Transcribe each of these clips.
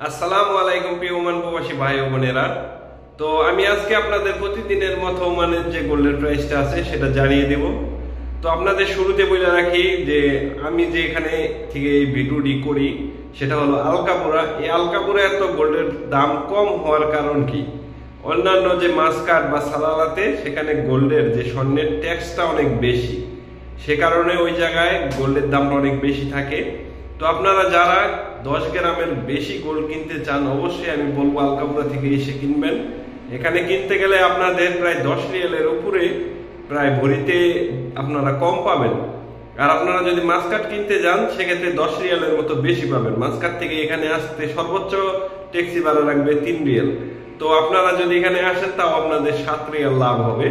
আসসালামু আলাইকুম প্রিয় ওমান প্রবাসী ভাই ও বোনেরা। তো আমি আজকে আপনাদের প্রতিদিনের মতো ওমানের যে গোল্ডের প্রাইসটা আছে সেটা জানিয়ে দেব। তো আপনাদের শুরুতে বলে রাখি যে আমি যে এখানে থেকে এই ভিডিওটি করি সেটা হলো আলকাপুরা। এই আলকাপুরা এত গোল্ডের দাম কম হওয়ার কারণ কি? অন্যান্য যে মাসকাট বা সালালাতে সেখানে গোল্ডের যে স্বর্ণের ট্যাক্সটা অনেক বেশি, সে কারণে ওই জায়গায় গোল্ডের দামটা অনেক বেশি থাকে। তো আপনারা যারা 10 গ্রামের বেশি গোল্ড কিনতে চান অবশ্যই আমি বলবো আলকাপুরা থেকে এসে কিনবেন। এখানে কিনতে গেলে আপনাদের প্রায় 10 রিয়ালের উপরে প্রায় ভরিতে আপনারা কম পাবেন। আর আপনারা যদি মাসকাট কিনতে যান সেক্ষেত্রে 10 রিয়ালের মতো বেশি পাবেন। মাসকাট থেকে এখানে আসতে সর্বোচ্চ ট্যাক্সি ভাড়া লাগবে 3 রিয়াল। তো আপনারা যদি এখানে আসেন তাও আপনাদের 7 রিয়াল লাভ হবে।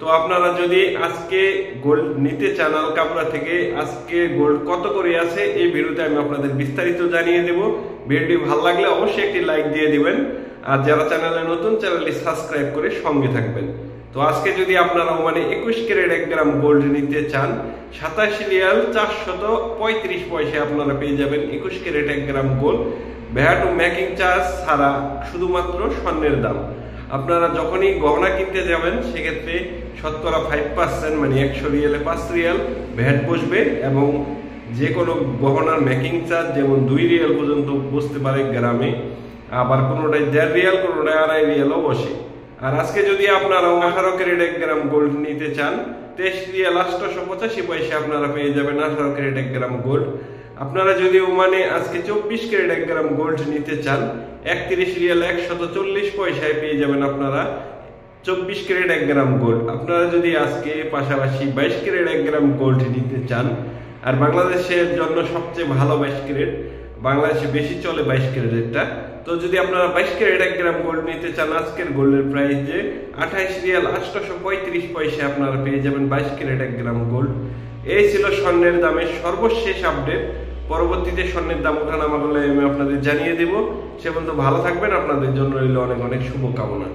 তো আপনারা যদি আজকে গোল্ড নিতে চান আলকাপুরা থেকে, আজকে গোল্ড কত করে আছে এই ভিডিওতে আমি আপনাদের বিস্তারিত জানিয়ে দেব। ভিডিওটি ভালো লাগলে অবশ্যই একটি লাইক দিয়ে দিবেন, আর যারা চ্যানেলে নতুন চ্যানেলটি সাবস্ক্রাইব করে সঙ্গে থাকবেন। তো আজকে যদি আপনারা মানে 21 ক্যারেট 1 গ্রাম গোল্ড নিতে চান 87 রিয়াল 435 পয়সা আপনারা পেয়ে যাবেন 21 ক্যারেট 1 গ্রাম গোল্ড, ভ্যাট ও মেকিং চার্জ ছাড়া, শুধুমাত্র স্বর্ণের দাম। আপনারা যখনই গহনা কিনতে যাবেন সেক্ষেত্রে শতকরা 5% মানে 100 রিয়ালে 5 রিয়াল ভ্যাট বসবে, এবং যে কোনো গহনার মেকিং চার্জ যেমন 2 রিয়াল পর্যন্ত বসতে পারে গ্রামে, আবার কোনোটাই 1.5 রিয়াল কোনোটাই 2.5 রিয়ালও বসে। আর আজকে যদি আপনারা 18 ক্যারেট 1 গ্রাম গোল্ড নিতে চান 23 রিয়াল 885 পয়সা আপনারা পেয়ে যাবেন 18 ক্যারেট 1 গ্রাম গোল্ড। আপনারা যদি ওমানে আজকে 24 ক্যারেট 1 গ্রাম গোল্ড নিতে চান 31 রিয়াল 140 পয়সায় পেয়ে যাবেন আপনারা 24 ক্যারেট 1 গ্রাম গোল্ড। আপনারা যদি আজকে পাশাপাশি 22 ক্যারেট 1 গ্রাম গোল্ড নিতে চান, আর বাংলাদেশের জন্য সবচেয়ে ভালো 22 ক্যারেট, বাংলাদেশে বেশি চলে 22 ক্যারেটটা। তো যদি আপনারা 22 ক্যারেট 1 গ্রাম গোল্ড নিতে চান আজকের গোল্ডের প্রাইস যে 28 রিয়াল 835 পয়সা আপনারা পেয়ে যাবেন 22 ক্যারেট 1 গ্রাম গোল্ড। এই ছিল স্বর্ণের দামের সর্বশেষ আপডেট। পরবর্তীতে স্বর্ণের দাম ওঠানামা করলে আমি আপনাদের জানিয়ে দেব। সে পর্যন্ত ভালো থাকবেন, আপনাদের জন্য রইল অনেক অনেক শুভকামনা।